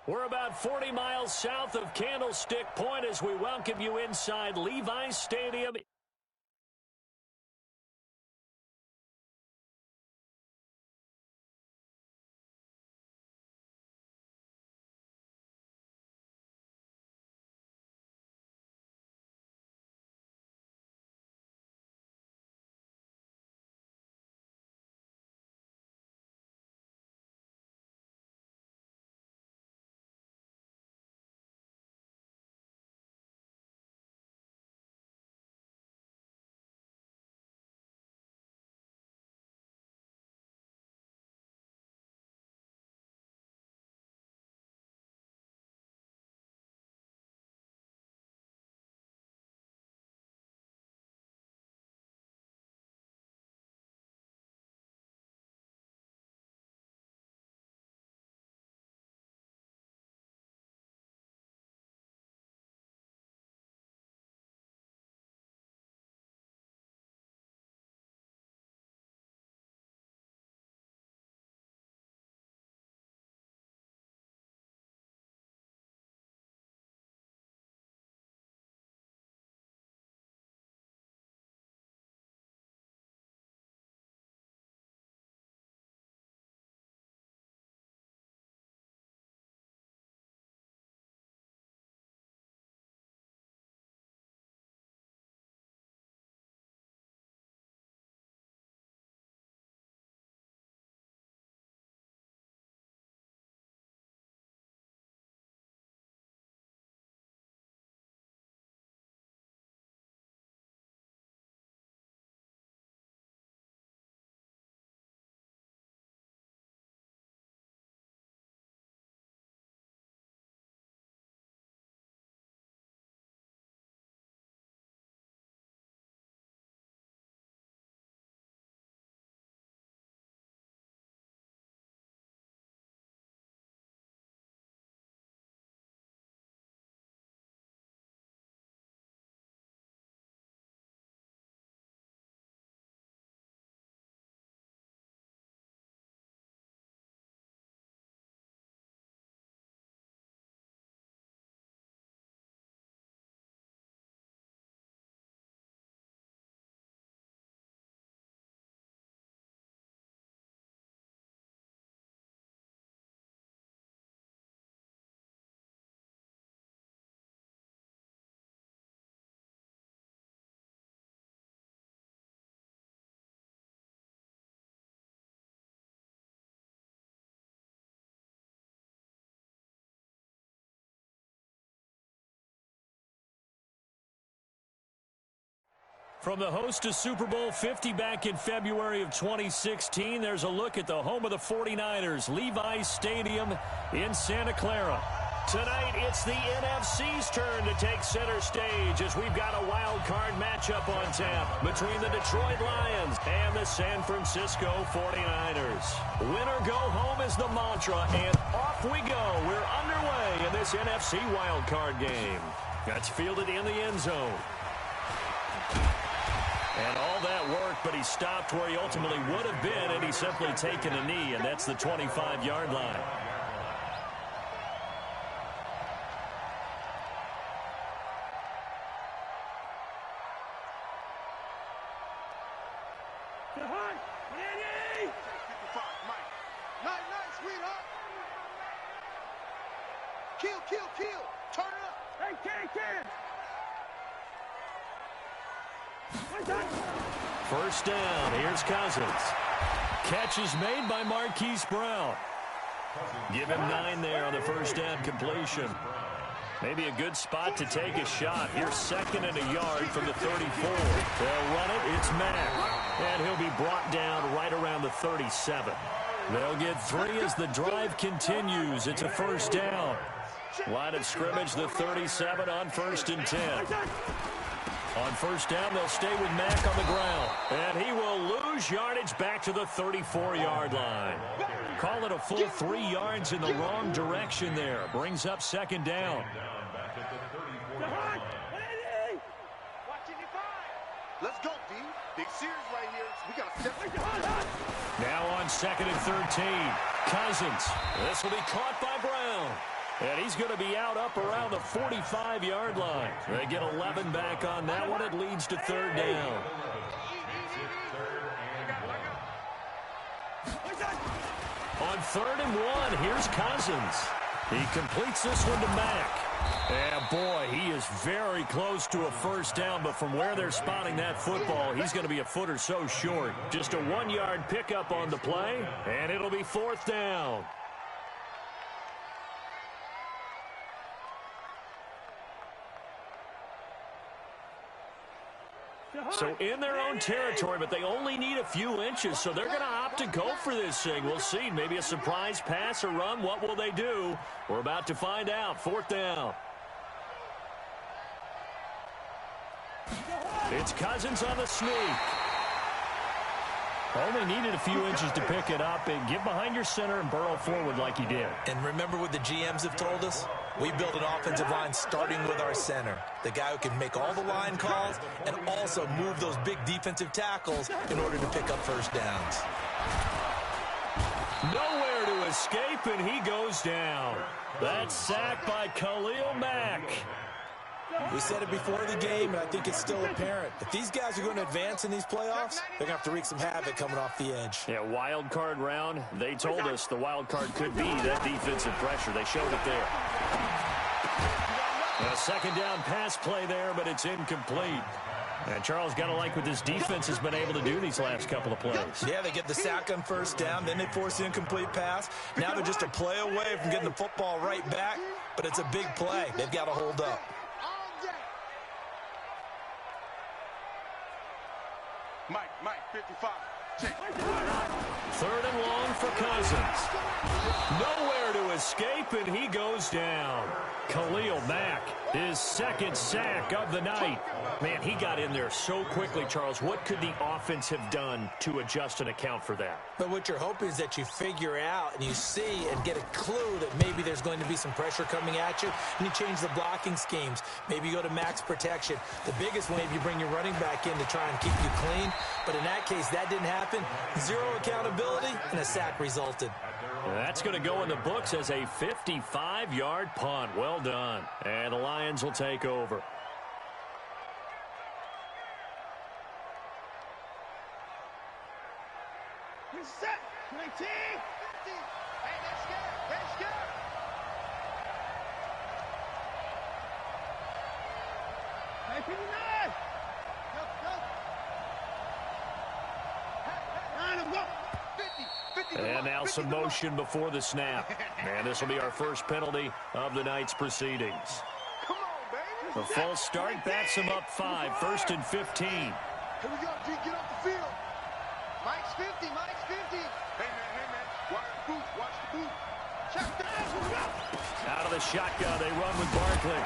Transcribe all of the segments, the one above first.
We're about 40 miles south of Candlestick Point as we welcome you inside Levi's Stadium. From the host to Super Bowl 50 back in February of 2016, there's a look at the home of the 49ers, Levi's Stadium in Santa Clara. Tonight, it's the NFC's turn to take center stage as we've got a wild card matchup on tap between the Detroit Lions and the San Francisco 49ers. Win or go home is the mantra, and off we go. We're underway in this NFC wild card game. That's fielded in the end zone. And all that work, but he stopped where he ultimately would have been, and he's simply taken a knee, and that's the 25-yard line. Kill. Turn it up. Hey, Ken. First down. Here's Cousins. Catch is made by Marquise Brown. Give him 9 there on the first down completion. Maybe a good spot to take a shot. Here's 2nd and a yard from the 34. They'll run it. It's Mack. And he'll be brought down right around the 37. They'll get 3 as the drive continues. It's a first down. Line of scrimmage, the 37 on 1st and 10. On first down, they'll stay with Mack on the ground. And he will lose yardage back to the 34-yard line. Call it a full 3 yards in the wrong direction there. Brings up 2nd down. Let's go, D. Big series right here. We got to step. Now on 2nd and 13. Cousins. This will be caught by Brown. And he's going to be out up around the 45-yard line. They get 11 back on that one. It leads to third down. On 3rd and 1, here's Cousins. He completes this one to Mack. And, boy, he is very close to a first down, but from where they're spotting that football, he's going to be a foot or so short. Just a 1-yard pickup on the play, and it'll be 4th down. So in their own territory, but they only need a few inches, so they're going to opt to go for this thing. We'll see. Maybe a surprise pass or run. What will they do? We're about to find out. 4th down. It's Cousins on the sneak. Only needed a few inches to pick it up and get behind your center and burrow forward like he did. And remember what the GMs have told us? We build an offensive line starting with our center, the guy who can make all the line calls and also move those big defensive tackles in order to pick up first downs. Nowhere to escape, and he goes down. That's sacked by Khalil Mack. We said it before the game, and I think it's still apparent. If these guys are going to advance in these playoffs, they're going to have to wreak some havoc coming off the edge. Yeah, wild card round. They told us the wild card could be that defensive pressure. They showed it there. A 2nd down pass play there, but it's incomplete. And Charles, got to like what this defense has been able to do these last couple of plays. Yeah, they get the sack on 1st down, then they force the incomplete pass. Now they're just a play away from getting the football right back, but it's a big play. They've got to hold up. Mike, 55. Check. 3rd and long for Cousins. Nowhere to escape, and he goes down. Khalil Mack, his 2nd sack of the night. Man, he got in there so quickly, Charles. What could the offense have done to adjust and account for that? But what you're hoping is that you figure out and you see and get a clue that maybe there's going to be some pressure coming at you, and you change the blocking schemes. Maybe you go to max protection. The biggest one, maybe you bring your running back in to try and keep you clean. But in that case, that didn't happen. 0 accountability, and a sack resulted. That's going to go in the books as a 55-yard punt. Well done. And the Lions will take over. Set. 19. 50. Hey, let's go. Let's go. Hey, 59. Go. 50. And now some motion before the snap. And this will be our first penalty of the night's proceedings. Come on, baby. The false start bats him up 5, 1st and 15. Here we go, G. Get off the field. Mike's 50. Hey, man. Watch the boot. Check down. Out of the shotgun, they run with Barkley.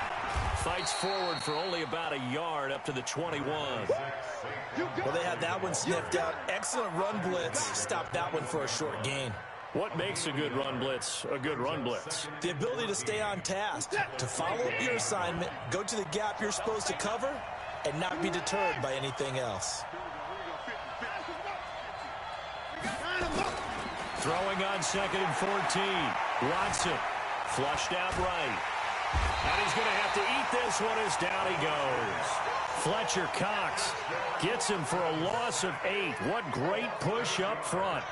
Fights forward for only about a yard up to the 21. Well, they had that one sniffed out. Excellent run blitz. Stopped that one for a short gain. What makes a good run blitz a good run blitz? The ability to stay on task, to follow up your assignment, go to the gap you're supposed to cover, and not be deterred by anything else. Throwing on 2nd and 14. Watson flushed out right. And he's going to have to eat this one as down he goes. Fletcher Cox gets him for a loss of 8. What great push up front.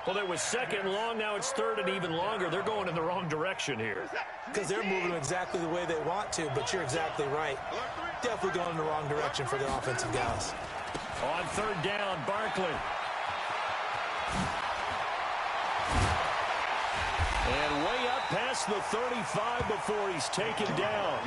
Well, it was 2nd long. Now it's 3rd and even longer. They're going in the wrong direction here. Because they're moving exactly the way they want to, but you're exactly right. Definitely going in the wrong direction for the offensive guys. On 3rd down, Barkley. And way up past the 35 before he's taken down.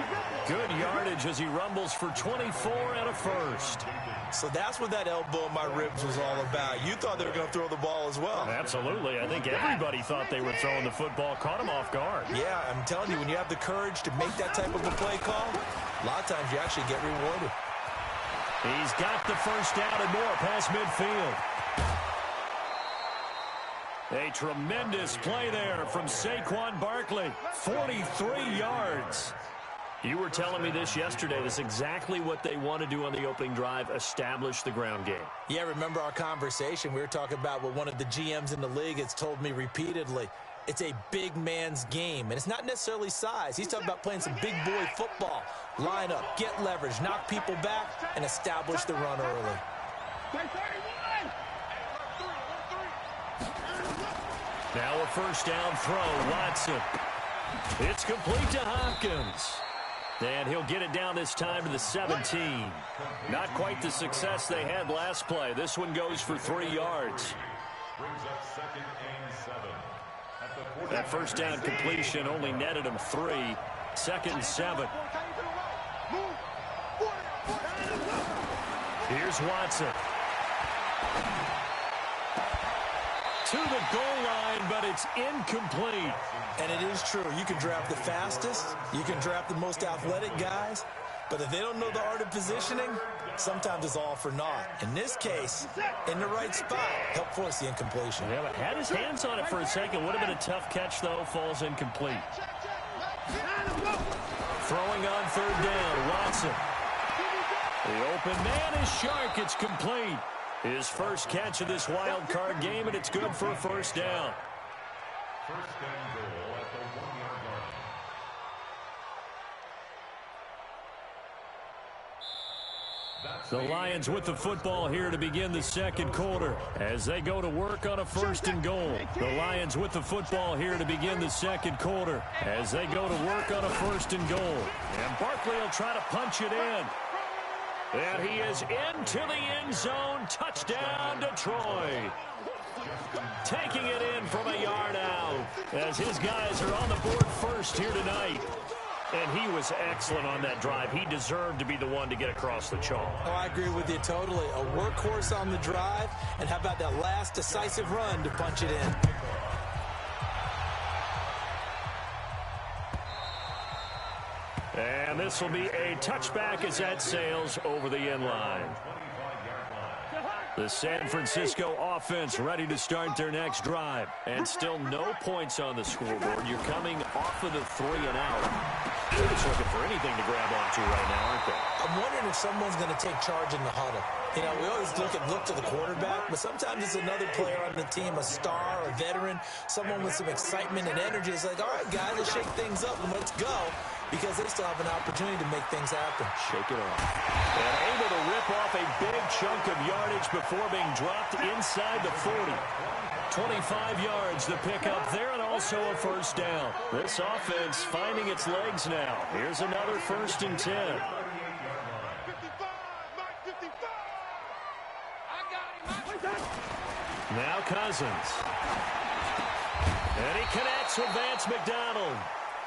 Good yardage as he rumbles for 24 and a first. So that's what that elbow in my ribs was all about. You thought they were going to throw the ball as well. Absolutely. I think everybody thought they were throwing the football. Caught him off guard. Yeah, I'm telling you, when you have the courage to make that type of a play call, a lot of times you actually get rewarded. He's got the first down and more past midfield. A tremendous play there from Saquon Barkley. 43 yards. You were telling me this yesterday. This is exactly what they want to do on the opening drive, establish the ground game. Yeah, remember our conversation? We were talking about what one of the GMs in the league has told me repeatedly. It's a big man's game, and it's not necessarily size. He's talking about playing some big boy football. Line up, get leverage, knock people back, and establish the run early. Now a first down throw, Watson. It's complete to Hopkins. And he'll get it down this time to the 17. Not quite the success they had last play. This one goes for 3 yards. That first down completion only netted him 3. 2nd and 7. Here's Watson. To the goal line, but it's incomplete. And it is true. You can draft the fastest. You can draft the most athletic guys. But if they don't know the art of positioning, sometimes it's all for naught. In this case, in the right spot, helped force the incompletion. Yeah, but had his hands on it for a second. Would have been a tough catch, though. Falls incomplete. Throwing on 3rd down, Watson. The open man is Shark. It's complete. His first catch of this wild card game, and it's good for a first down. First and goal at the 1-yard line. The Lions with the football here to begin the 2nd quarter as they go to work on a 1st and goal. The Lions with the football here to begin the 2nd quarter as they go to work on a 1st and goal. And Barkley will try to punch it in. And he is into the end zone. Touchdown, Detroit. Taking it in from a yard out as his guys are on the board first here tonight. And he was excellent on that drive. He deserved to be the one to get across the chalk. Oh, I agree with you totally. A workhorse on the drive. And how about that last decisive run to punch it in? And this will be a touchback as that sails over the end line. The San Francisco offense ready to start their next drive. And still no points on the scoreboard. You're coming off of the 3 and out. They're just looking for anything to grab onto right now, aren't they? I'm wondering if someone's going to take charge in the huddle. You know, we always look to the quarterback, but sometimes it's another player on the team, a star, a veteran, someone with some excitement and energy. It's like, all right, guys, let's shake things up and let's go, because they still have an opportunity to make things happen. Shake it off. And able to rip off a big chunk of yardage before being dropped inside the 40. 25 yards the pickup there, and also a first down. This offense finding its legs now. Here's another 1st and 10. Now Cousins. And he connects with Vance McDonald.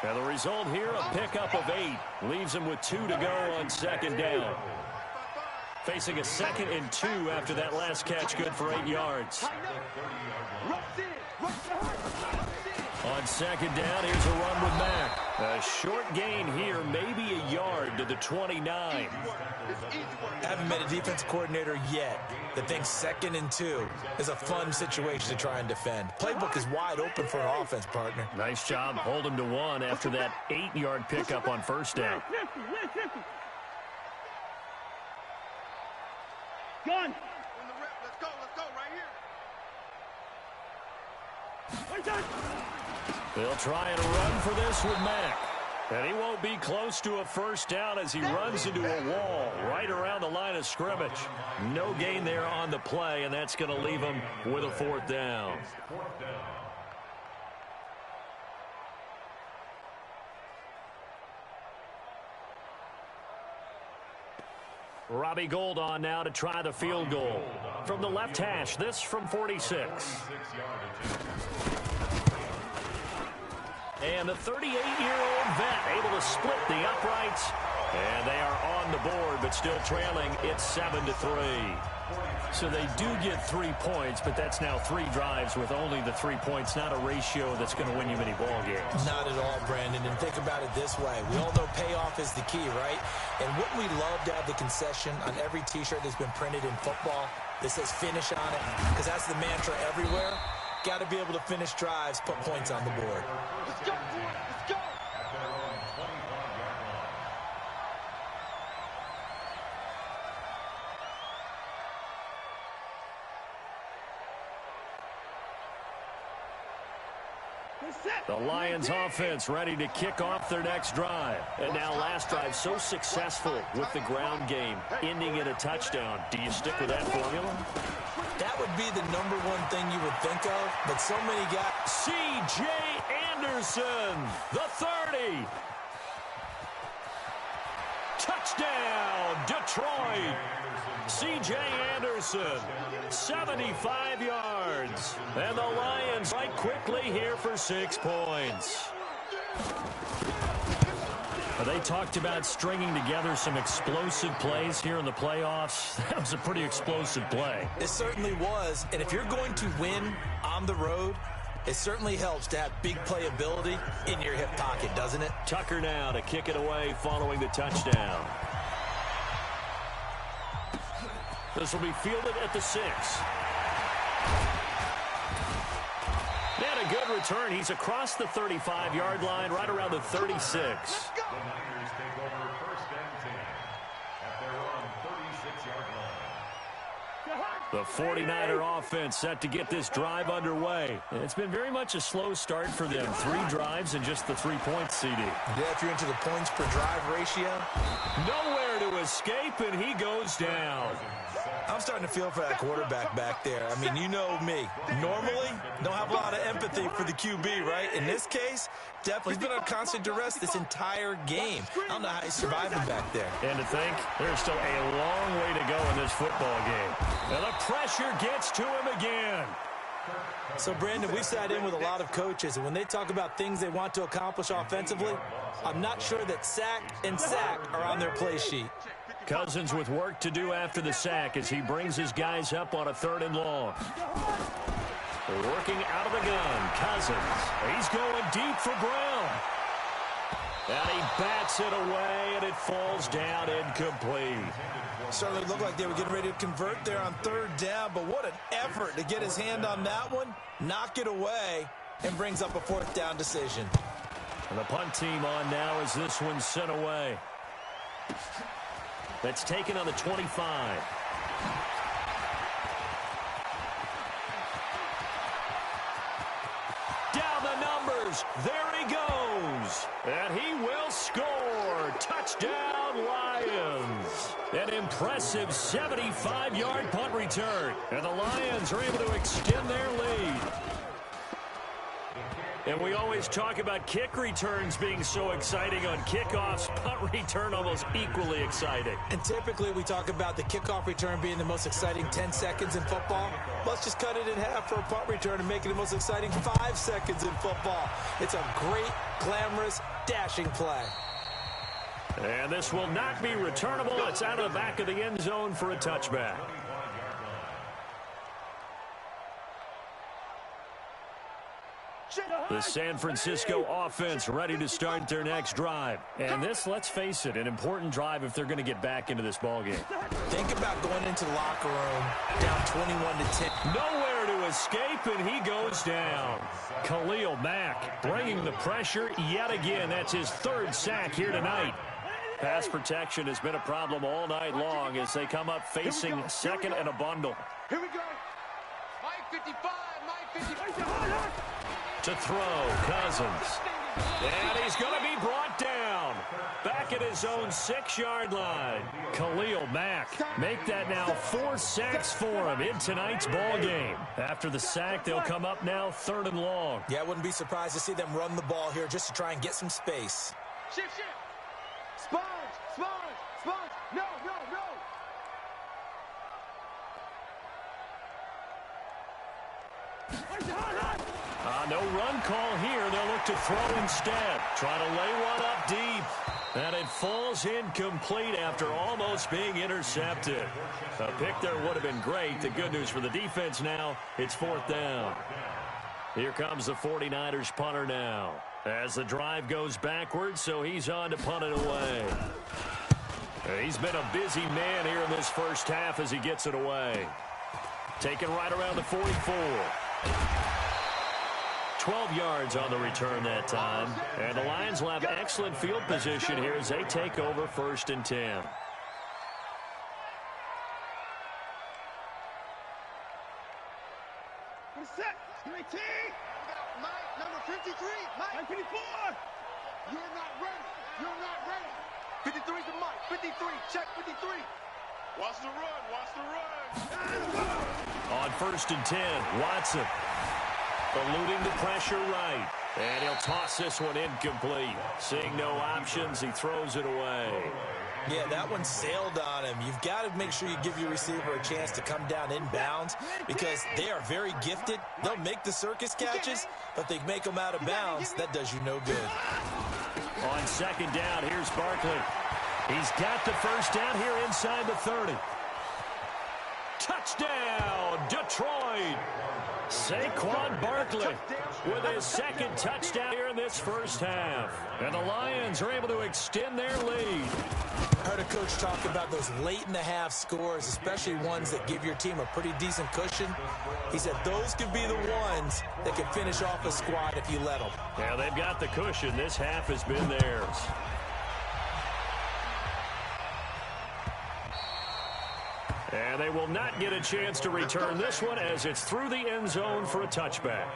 And the result here, a pickup of 8. Leaves him with 2 to go on 2nd down. Facing a 2nd and 2 after that last catch, good for 8 yards. On 2nd down, here's a run with Mack. A short gain here, maybe a yard to the 29. Haven't met a defense coordinator yet that thinks 2nd and 2 is a fun situation to try and defend. Playbook is wide open for an offense, partner. Nice job. Hold him to 1 after that 8-yard pickup on 1st down. Gun. Let's go right here. They'll try and run for this with Mack. And he won't be close to a first down as he runs into a wall right around the line of scrimmage. No gain there on the play, and that's going to leave him with a 4th down. Robbie Gould on now to try the field goal. From the left hash, this from 46. And the 38-year-old vet able to split the uprights. And they are on the board, but still trailing. It's 7-3. So they do get 3 points, but that's now 3 drives with only the 3 points, not a ratio that's going to win you many ball games. Not at all, Brandon. And think about it this way. We all know payoff is the key, right? And wouldn't we love to have the concession on every T-shirt that's been printed in football that says finish on it? Because that's the mantra everywhere. Got to be able to finish drives, put points on the board. Let's go, boy. Let's go. The Lions offense ready to kick off their next drive. And now last drive so successful with the ground game, ending in a touchdown. Do you stick with that formula? That would be the #1 thing you would think of, but so many guys. C.J. Anderson, the 30. Touchdown, Detroit. C.J. Anderson, 75 yards. And the Lions right quickly here for 6 points. They talked about stringing together some explosive plays here in the playoffs. That was a pretty explosive play. It certainly was. And if you're going to win on the road, it certainly helps to have big playability in your hip pocket, doesn't it? Tucker now to kick it away following the touchdown. This will be fielded at the 6. They had a good return. He's across the 35-yard line, right around the 36. The Niners take over 1st and 10 at their own 36-yard line. The 49er offense set to get this drive underway. It's been very much a slow start for them. 3 drives and just the 3 points, CD. Yeah, if you're into the points per drive ratio. Nowhere to escape, and he goes down. I'm starting to feel for that quarterback back there. I mean, you know me. Normally, don't have a lot of empathy for the QB, right? In this case, definitely. He's been on constant duress this entire game. I don't know how he's surviving back there. And to think, there's still a long way to go in this football game. And the pressure gets to him again. So, Brandon, we sat in with a lot of coaches, and when they talk about things they want to accomplish offensively, I'm not sure that sack and sack are on their play sheet. Cousins with work to do after the sack as he brings his guys up on a 3rd and long. Working out of the gun, Cousins. He's going deep for Brown. And he bats it away, and it falls down incomplete. Certainly looked like they were getting ready to convert there on 3rd down, but what an effort to get his hand on that one, knock it away, and brings up a 4th down decision. And the punt team on now as this one's sent away. That's taken on the 25. Down the numbers. There he goes. And he will score. Touchdown, Lions. An impressive 75-yard punt return. And the Lions are able to extend their lead. And we always talk about kick returns being so exciting on kickoffs. Punt return almost equally exciting. And typically we talk about the kickoff return being the most exciting 10 seconds in football. Let's just cut it in half for a punt return and make it the most exciting 5 seconds in football. It's a great, glamorous, dashing play. And this will not be returnable. It's out of the back of the end zone for a touchback. The San Francisco offense ready to start their next drive. And this, let's face it, an important drive if they're going to get back into this ballgame. Think about going into the locker room down 21-10. Nowhere to escape, and he goes down. Khalil Mack bringing the pressure yet again. That's his 3rd sack here tonight. Pass protection has been a problem all night long as they come up facing 2nd and a bundle. Here we go. Mike 55, Mike 55. To throw, Cousins. And he's going to be brought down. Back at his own 6-yard line. Khalil Mack. Make that now 4 sacks for him in tonight's ball game. After the sack, they'll come up now 3rd and long. Yeah, I wouldn't be surprised to see them run the ball here just to try and get some space. Shift. Sponge. No. No run call here. They'll look to throw instead. Try to lay one up deep. And it falls incomplete after almost being intercepted. A pick there would have been great. The good news for the defense now, it's 4th down. Here comes the 49ers punter now. As the drive goes backwards, so he's on to punt it away. He's been a busy man here in this first half as he gets it away. Taken right around the 44. 12 yards on the return that time. And the Lions will have excellent field position here as they take over 1st and 10. Mike, number 53. Mike 54. You're not ready. You're not ready. 53's the Mike. 53. Check 53. Watch the run. Watch the run. On 1st and 10, Watson eluding the pressure right. And he'll toss this one incomplete. Seeing no options, he throws it away. Yeah, that one sailed on him. You've got to make sure you give your receiver a chance to come down inbounds because they are very gifted. They'll make the circus catches, but they make them out of bounds. That does you no good. On 2nd down, here's Barkley. He's got the first down here inside the 30. Touchdown, Detroit. Saquon Barkley with his 2nd touchdown here in this first half. And the Lions are able to extend their lead. I heard a coach talk about those late-in-the-half scores, especially ones that give your team a pretty decent cushion. He said those could be the ones that can finish off a squad if you let them. Yeah, they've got the cushion. This half has been theirs. And they will not get a chance to return this one as it's through the end zone for a touchback.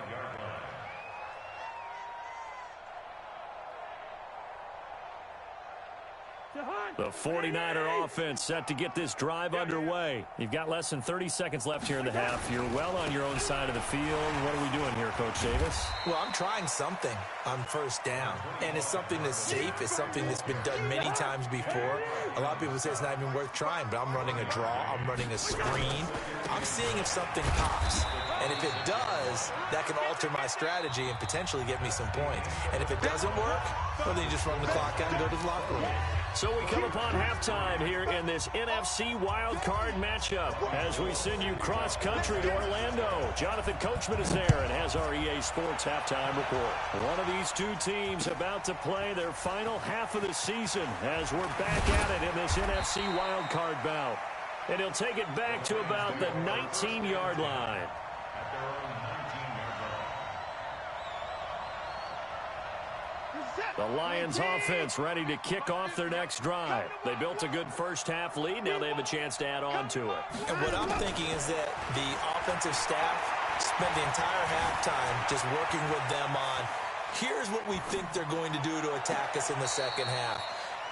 The 49er offense set to get this drive underway. You've got less than 30 seconds left here in the half. You're well on your own side of the field. What are we doing here, Coach Davis? Well, I'm trying something on 1st down, and it's something that's safe. It's something that's been done many times before. A lot of people say it's not even worth trying, but I'm running a draw. I'm running a screen. I'm seeing if something pops. And if it does, that can alter my strategy and potentially get me some points. And if it doesn't work, well, then you just run the clock out and go to the locker room. So we come upon halftime here in this NFC wildcard matchup as we send you cross-country to Orlando. Jonathan Coachman is there and has our EA Sports halftime report. One of these two teams about to play their final half of the season as we're back at it in this NFC wildcard bout. And he'll take it back to about the 19-yard line. The Lions offense ready to kick off their next drive. They built a good first half lead. Now they have a chance to add on to it. And what I'm thinking is that the offensive staff spent the entire halftime just working with them on, here's what we think they're going to do to attack us in the second half.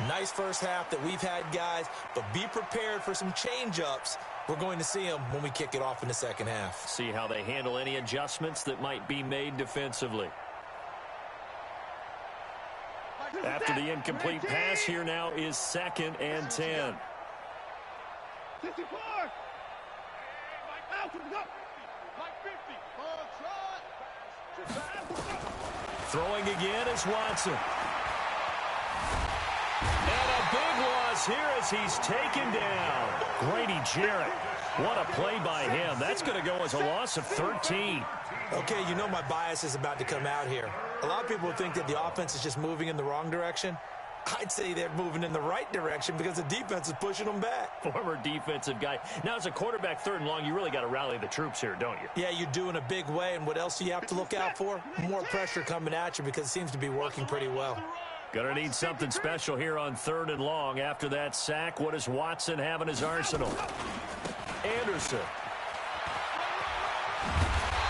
Nice first half that we've had, guys, but be prepared for some change-ups. We're going to see them when we kick it off in the second half. See how they handle any adjustments that might be made defensively. After the incomplete pass, here now is 2nd and 10. 54. Throwing again is Watson. And a big loss here as he's taken down. Grady Jarrett. What a play by him. That's going to go as a loss of 13. Okay, you know my bias is about to come out here. A lot of people think that the offense is just moving in the wrong direction. I'd say they're moving in the right direction because the defense is pushing them back. Former defensive guy. Now, as a quarterback 3rd and long, you really got to rally the troops here, don't you? Yeah, you do in a big way. And what else do you have to look out for? More pressure coming at you because it seems to be working pretty well. Going to need something special here on 3rd and long. After that sack, what does Watson have in his arsenal? Anderson.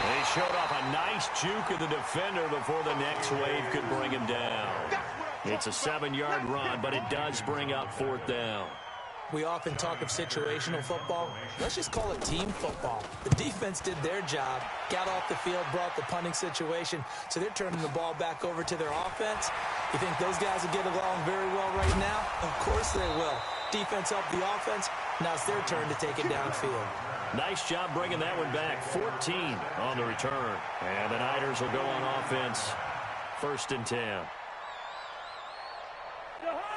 And he showed off a nice juke of the defender before the next wave could bring him down. It's a 7-yard run, but it does bring up 4th down. We often talk of situational football. Let's just call it team football. The defense did their job, got off the field, brought the punting situation, so they're turning the ball back over to their offense. You think those guys will get along very well right now? Of course they will. Defense helped the offense. Now it's their turn to take it downfield. Nice job bringing that one back. 14 on the return. And the Niners will go on offense. 1st and 10.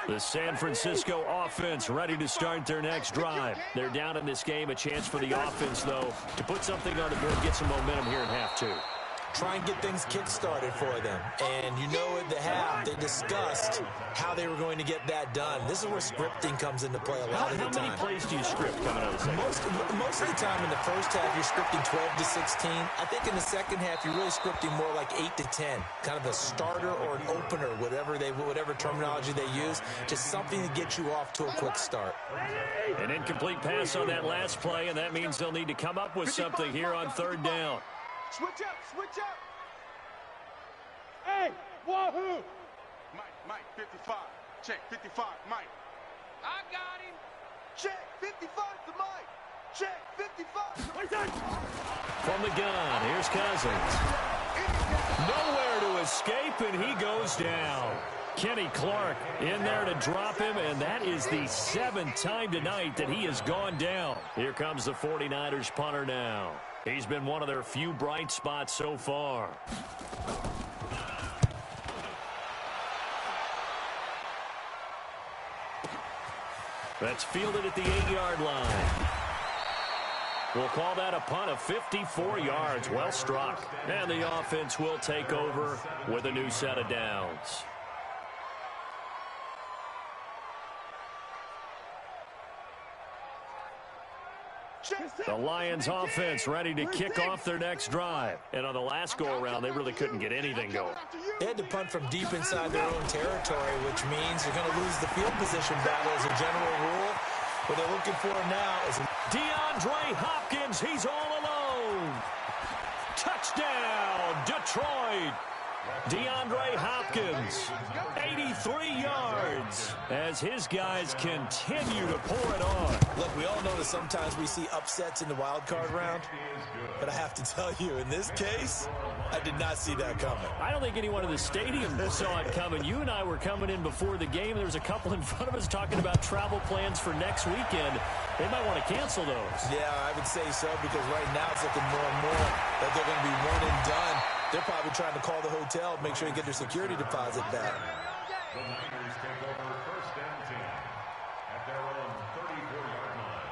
The San Francisco offense ready to start their next drive. They're down in this game. A chance for the offense, though, to put something on the board, get some momentum here in half 2. Try and get things kick-started for them. And you know at the half, they discussed how they were going to get that done. This is where scripting comes into play a lot of the time. How many plays do you script coming out of the second? Most of the time in the first half, you're scripting 12 to 16. I think in the second half, you're really scripting more like 8 to 10. Kind of a starter or an opener, whatever terminology they use. Just something to get you off to a quick start. An incomplete pass on that last play, and that means they'll need to come up with something here on 3rd down. Switch up, switch up. Hey, wahoo! Mike, 55. Check, 55, Mike. I got him. Check, 55 to Mike. Check, 55. From the gun, here's Cousins. Nowhere to escape, and he goes down. Kenny Clark in there to drop him, and that is the 7th time tonight that he has gone down. Here comes the 49ers punter now. He's been one of their few bright spots so far. That's fielded at the 8-yard line. We'll call that a punt of 54 yards. Well struck. And the offense will take over with a new set of downs. The Lions offense ready to kick off their next drive. And on the last go-around, they really couldn't get anything going. They had to punt from deep inside their own territory, which means you're going to lose the field position battle as a general rule. What they're looking for now is DeAndre Hopkins, he's all alone. Touchdown, Detroit. DeAndre Hopkins, 83 yards, as his guys continue to pour it on. Look, we all know that sometimes we see upsets in the wild card round, but I have to tell you, in this case, I did not see that coming. I don't think anyone in the stadium saw it coming. You and I were coming in before the game. There was a couple in front of us talking about travel plans for next weekend. They might want to cancel those. Yeah, I would say so, because right now it's looking more and more that they're going to be one and done. They're probably trying to call the hotel, make sure you get their security deposit back. The Niners take over 1st and 10 at their own 34-yard line.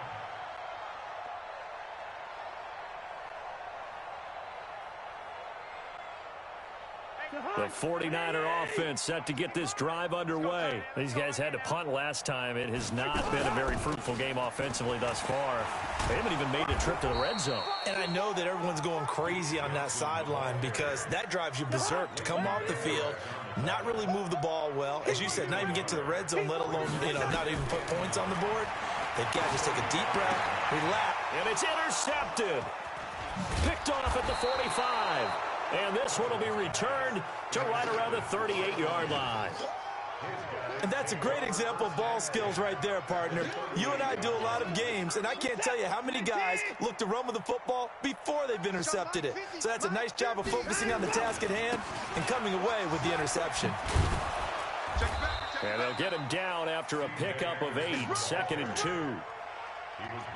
The 49er offense set to get this drive underway. These guys had to punt last time. It has not been a very fruitful game offensively thus far. They haven't even made a trip to the red zone. And I know that everyone's going crazy on that sideline because that drives you berserk to come off the field, not really move the ball well. As you said, not even get to the red zone, let alone, not even put points on the board. They've got to just take a deep breath, relax. And it's intercepted. Picked off at the 45. And this one will be returned to right around the 38-yard line. And that's a great example of ball skills right there, partner. You and I do a lot of games, and I can't tell you how many guys look to run with the football before they've intercepted it. So that's a nice job of focusing on the task at hand and coming away with the interception. And they'll get him down after a pickup of 8, 2nd and 2.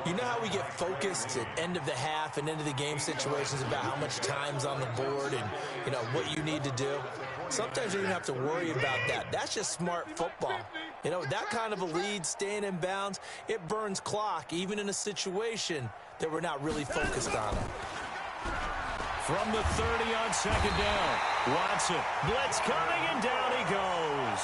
You know how we get focused at end of the half and end of the game situations about how much time's on the board and, what you need to do? Sometimes you don't have to worry about that. That's just smart football. That kind of a lead, staying in bounds, it burns clock, even in a situation that we're not really focused on it. From the 30 on 2nd down, Watson, blitz coming, and down he goes.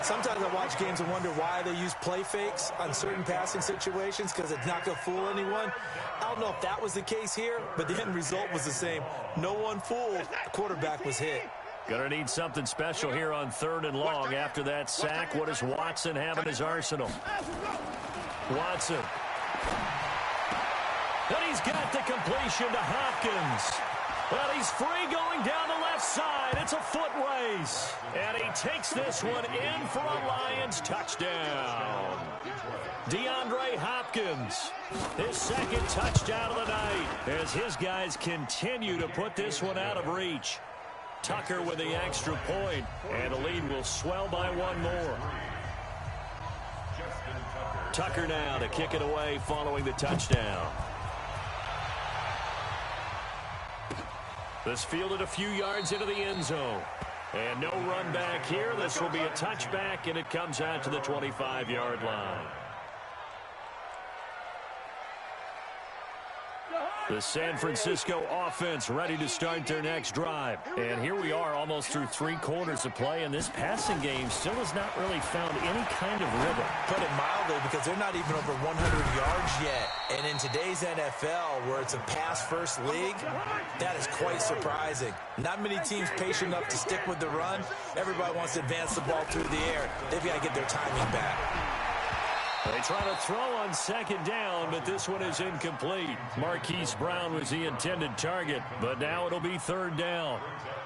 Sometimes I watch games and wonder why they use play fakes on certain passing situations because it's not going to fool anyone. I don't know if that was the case here, but the end result was the same. No one fooled. The quarterback was hit. Gonna need something special here on 3rd and long after that sack. What does Watson have in his arsenal? Watson. And he's got the completion to Hopkins. Well, he's free going down the left side. It's a foot race. And he takes this one in for a Lions touchdown. DeAndre Hopkins, his 2nd touchdown of the night as his guys continue to put this one out of reach. Tucker with the extra point, and the lead will swell by one more. Tucker now to kick it away following the touchdown. This fielded a few yards into the end zone. And no run back here. This will be a touchback, and it comes out to the 25-yard line. The San Francisco offense ready to start their next drive. And here we are almost through 3 quarters of play, and this passing game still has not really found any kind of rhythm. Put it mildly, because they're not even over 100 yards yet. And in today's NFL, where it's a pass-first league, that is quite surprising. Not many teams patient enough to stick with the run. Everybody wants to advance the ball through the air. They've got to get their timing back. They try to throw on second down, but this one is incomplete. Marquise Brown was the intended target, but now it'll be third down.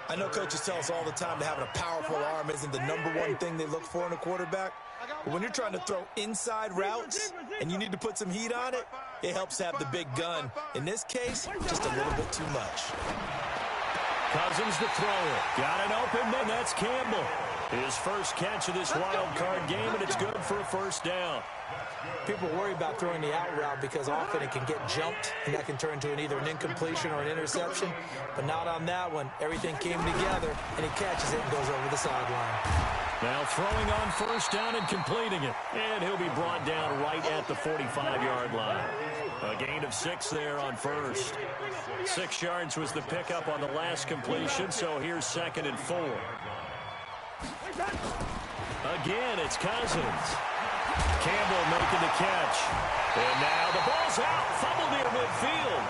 I know coaches tell us all the time that having a powerful arm isn't the #1 thing they look for in a quarterback. But when you're trying to throw inside routes and you need to put some heat on it, it helps to have the big gun. In this case, just a little bit too much. Cousins the thrower. Got it open, and that's Campbell. His first catch of this wild card game, and it's good for a first down. People worry about throwing the out route because often it can get jumped, and that can turn into either an incompletion or an interception. But not on that one. Everything came together, and he catches it and goes over the sideline. Now throwing on first down and completing it. And he'll be brought down right at the 45-yard line. A gain of 6 there on first. 6 yards was the pickup on the last completion, so here's 2nd and 4. Again, it's Cousins. Campbell making the catch. And now the ball's out. Fumbled near midfield.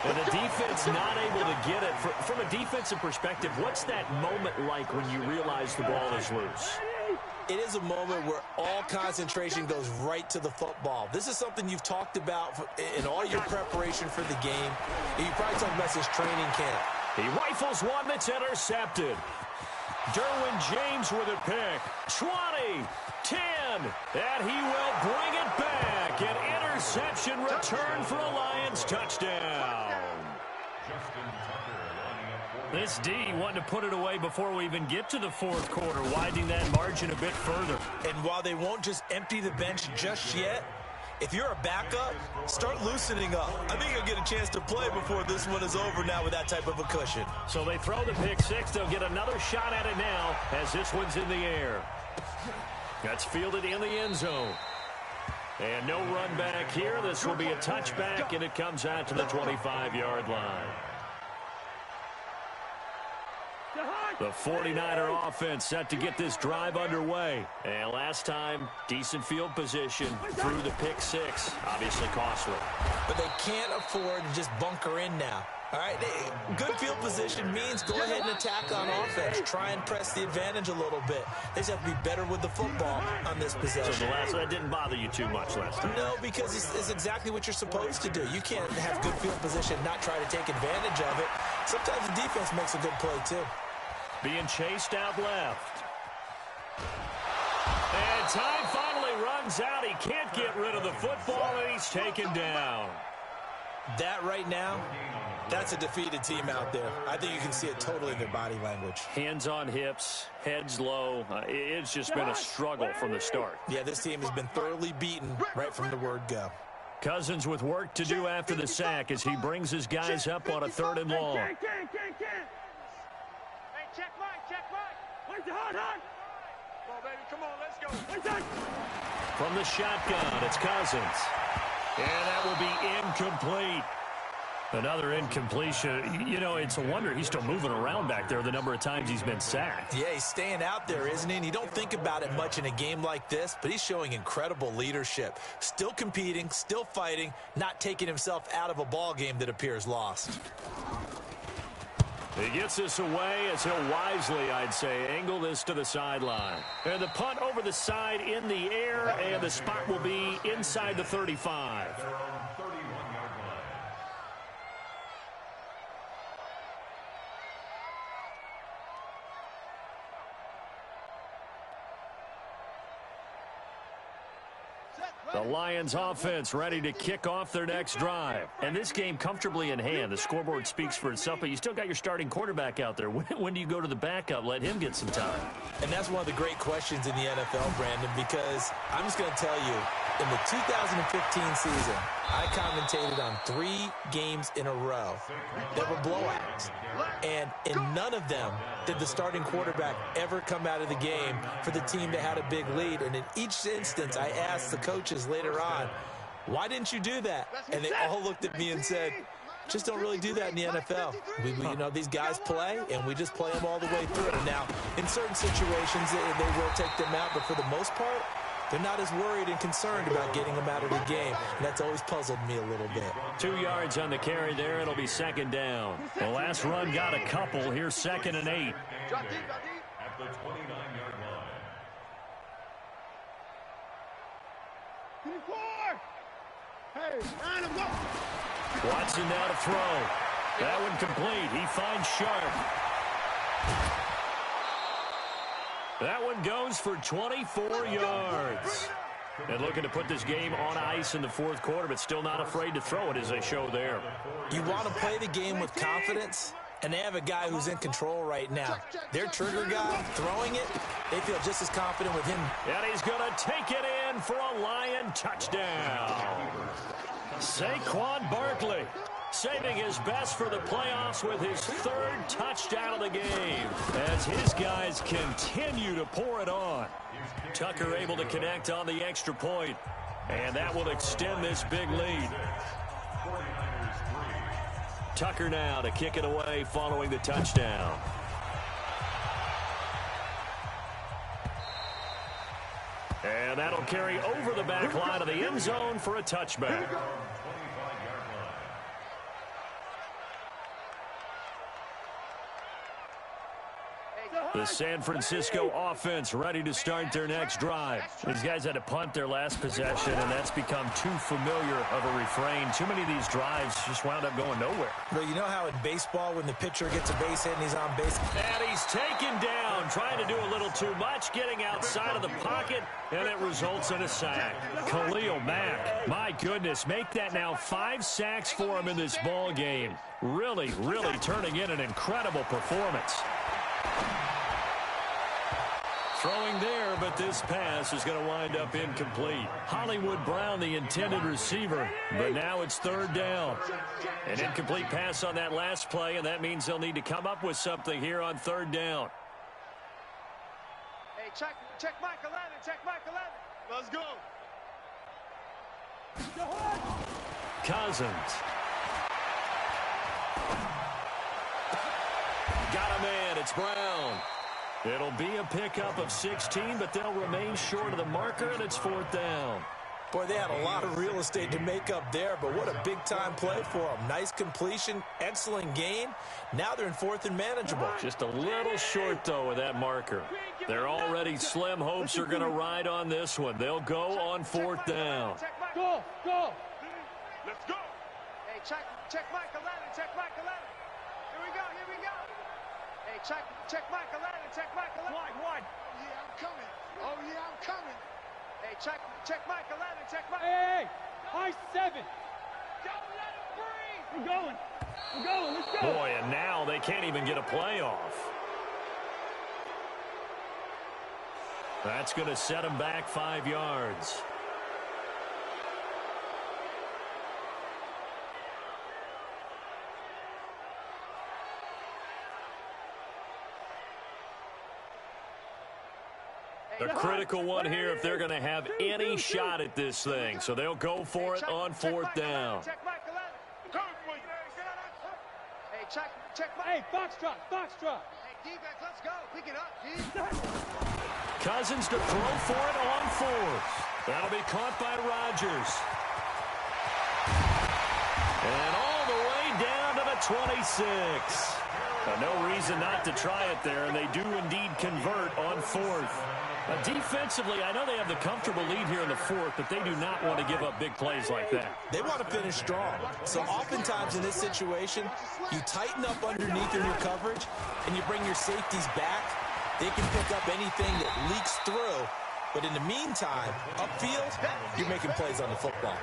And the defense not able to get it. From a defensive perspective, what's that moment like when you realize the ball is loose? It is a moment where all concentration goes right to the football. This is something you've talked about in all your preparation for the game. And you probably talked about this training camp. He rifles one that's intercepted. Derwin James with a pick. 20, 10, and he will bring it back. An interception return for a Lions touchdown. This D wanted to put it away before we even get to the fourth quarter, widening that margin a bit further. And while they won't just empty the bench just yet, if you're a backup, start loosening up. I think you'll get a chance to play before this one is over now with that type of a cushion. So they throw the pick six. They'll get another shot at it now as this one's in the air. That's fielded in the end zone. And no run back here. This will be a touchback, and it comes out to the 25-yard line. The 49er offense set to get this drive underway. And last time, decent field position through the pick six. Obviously costly. But they can't afford to just bunker in now. All right, good field position means go ahead and attack on offense. Try and press the advantage a little bit. They just have to be better with the football on this possession. So that didn't bother you too much last time? No, because it's exactly what you're supposed to do. You can't have good field position and not try to take advantage of it. Sometimes the defense makes a good play, too. Being chased out left. And time finally runs out. He can't get rid of the football, and he's taken down. That right now, that's a defeated team out there. I think you can see it totally in their body language. Hands on hips, heads low. It's just been a struggle from the start. Yeah, this team has been thoroughly beaten right from the word go. Cousins with work to do after the sack as he brings his guys up on a 3rd and long. Hey, check Mike. Where's the hard? Come on, baby. Come on, let's go. From the shotgun, it's Cousins. And that will be incomplete. Another incompletion. You know, it's a wonder he's still moving around back there the number of times he's been sacked. Yeah, he's staying out there, isn't he? And you don't think about it much in a game like this, but he's showing incredible leadership. Still competing, still fighting, not taking himself out of a ball game that appears lost. He gets this away as he'll wisely, I'd say, angle this to the sideline. And the punt over the side in the air, and the spot will be inside the 35. The Lions offense ready to kick off their next drive. And this game comfortably in hand. The scoreboard speaks for itself, but you still got your starting quarterback out there. When do you go to the backup? Let him get some time. And that's one of the great questions in the NFL, Brandon, because I'm just going to tell you, in the 2015 season, I commentated on 3 games in a row that were blowouts. And in none of them did the starting quarterback ever come out of the game for the team that had a big lead. And in each instance, I asked the coaches later on, why didn't you do that? And they all looked at me and said, just don't really do that in the NFL. You know, these guys play, and we just play them all the way through. Now, in certain situations, they will take them out, but for the most part, they're not as worried and concerned about getting them out of the game. And that's always puzzled me a little bit. 2 yards on the carry there. It'll be 2nd down. The last run got a couple. Here's 2nd and 8. Drop deep. At the 29-yard line. Hey, line him up. Watson now to throw. That one complete. He finds Sharp. That one goes for 24 yards. And looking to put this game on ice in the fourth quarter, but still not afraid to throw it as they show there. You want to play the game with confidence, and they have a guy who's in control right now. Their trigger guy throwing it, they feel just as confident with him. And he's going to take it in for a Lion touchdown. Saquon Barkley saving his best for the playoffs with his third touchdown of the game as his guys continue to pour it on. Tucker able to connect on the extra point, and that will extend this big lead. Tucker now to kick it away following the touchdown. And that'll carry over the back line of the end zone for a touchback. The San Francisco offense ready to start their next drive. These guys had to punt their last possession, and that's become too familiar of a refrain. Too many of these drives just wound up going nowhere. But you know how in baseball when the pitcher gets a base hit and he's on base? And he's taken down, trying to do a little too much, getting outside of the pocket, and it results in a sack. Khalil Mack, my goodness, make that now 5 sacks for him in this ball game. Really, really turning in an incredible performance. Throwing there, but this pass is going to wind up incomplete. Hollywood Brown, the intended receiver, but now it's third down. An incomplete pass on that last play, and that means they'll need to come up with something here on third down. Hey, check Michael Allen, check Michael Allen. Let's go. Cousins. Got a man, it's Brown. It'll be a pickup of 16, but they'll remain short of the marker, and it's fourth down. Boy, they had a lot of real estate to make up there, but what a big-time play for them. Nice completion, excellent gain. Now they're in fourth and manageable. Just a little short, though, with that marker. Their already slim hopes are going to ride on this one. They'll go on fourth down. Go. Let's go. Hey, check Michael Allen, check Michael Allen. Here we go. Hey, check Michael Allen, check Michael Allen. Wide. Oh, yeah, I'm coming. Hey, check Michael Allen, check Michael. Hey, high 7. Don't let him breathe. We're going, let's go. Boy, and now they can't even get a play off. That's going to set them back 5 yards. A critical one here if they're going to have any shot at this thing. So they'll go for it on fourth down. Hey, Foxtrot. Hey, D-back, let's go. Pick it up, D. Cousins to throw for it on fourth. That'll be caught by Rodgers. And all the way down to the 26. No reason not to try it there, and they do indeed convert on fourth. Defensively, I know they have the comfortable lead here in the fourth, but they do not want to give up big plays like that. They want to finish strong. So oftentimes in this situation, you tighten up underneath in your coverage, and you bring your safeties back. They can pick up anything that leaks through. But in the meantime, upfield, you're making plays on the football.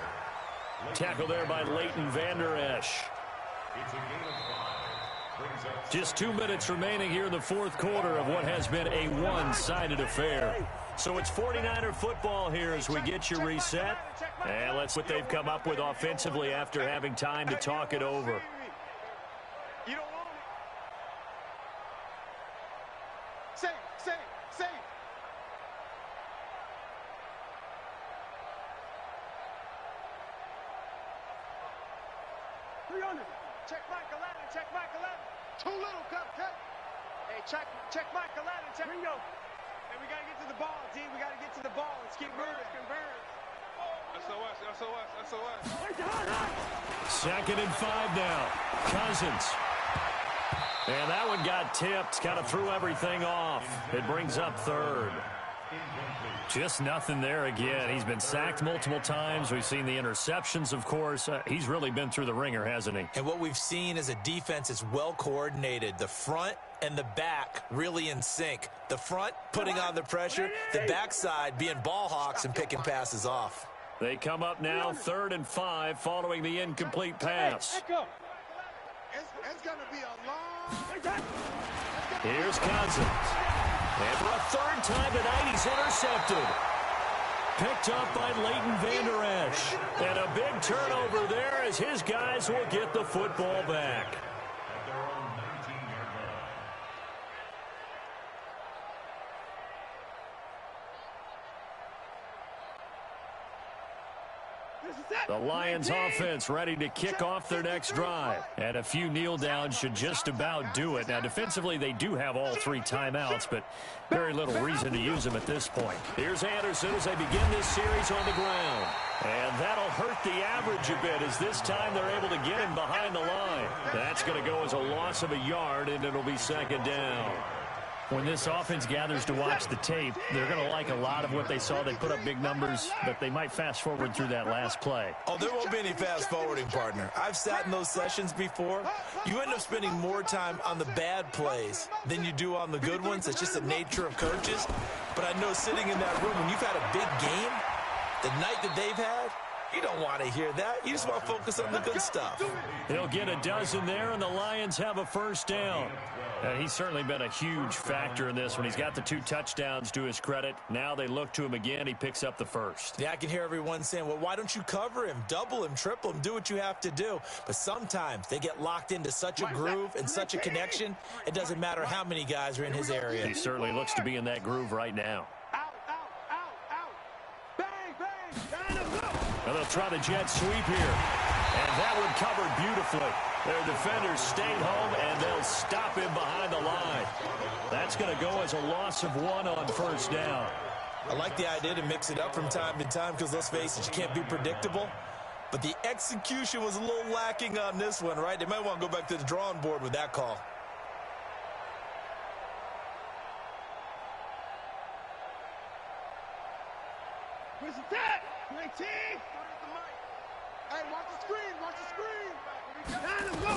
Tackle there by Leighton Vander Esch. Just 2 minutes remaining here in the fourth quarter of what has been a one-sided affair. So it's 49er football here as we get you reset. And let's see what they've come up with offensively after having time to talk it over. You don't want it. Say. 300. Check Michael Allen. Too little, cut. Hey, check Michael Allen, check. Ringo. Hey, we got to get to the ball, D. We got to get to the ball. Let's keep moving. SOS. 2nd and 5 now. Cousins. And that one got tipped. Kind of threw everything off. It brings up third. Just nothing there again. He's been sacked multiple times. We've seen the interceptions, of course. He's really been through the ringer, hasn't he? And what we've seen is a defense that's well coordinated. The front and the back really in sync. The front putting on the pressure, the backside being ball hawks and picking passes off. They come up now 3rd and 5 following the incomplete pass. It's going to be a long... Here's Cousins. And for a 3rd time tonight, he's intercepted. Picked up by Leighton Vander Esch. And a big turnover there as his guys will get the football back. At their own 19-yard line. The Lions offense ready to kick off their next drive. And a few kneel downs should just about do it. Now, defensively, they do have all 3 timeouts, but very little reason to use them at this point. Here's Anderson as they begin this series on the ground. And that'll hurt the average a bit as this time they're able to get him behind the line. That's going to go as a loss of a yard, and it'll be 2nd down. When this offense gathers to watch the tape, they're going to like a lot of what they saw. They put up big numbers, but they might fast forward through that last play. Oh, there won't be any fast forwarding, partner. I've sat in those sessions before. You end up spending more time on the bad plays than you do on the good ones. It's just the nature of coaches. But I know sitting in that room, when you've had a big game, the night that they've had, you don't want to hear that. You just want to focus on the good stuff. He'll get a dozen there, and the Lions have a 1st down. He's certainly been a huge factor in this one. He's got the 2 touchdowns to his credit. Now they look to him again. He picks up the 1st. Yeah, I can hear everyone saying, well, why don't you cover him, double him, triple him, do what you have to do. But sometimes they get locked into such a groove and such a connection, it doesn't matter how many guys are in his area. He certainly looks to be in that groove right now. And they'll try the jet sweep here. And that one covered beautifully. Their defenders stayed home, and they'll stop him behind the line. That's going to go as a loss of 1 on 1st down. I like the idea to mix it up from time to time because, let's face it, you can't be predictable. But the execution was a little lacking on this one, right? They might want to go back to the drawing board with that call. Where's the tag? 19! Hey, watch the screen, watch the screen. Now let's go.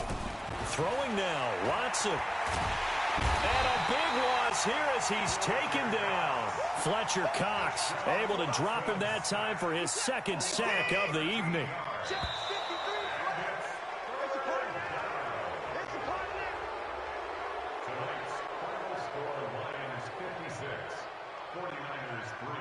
Throwing now, Watson. And a big loss here as he's taken down. Fletcher Cox able to drop him that time for his 2nd sack of the evening. Tonight's final score, Lions 56, 49ers 3.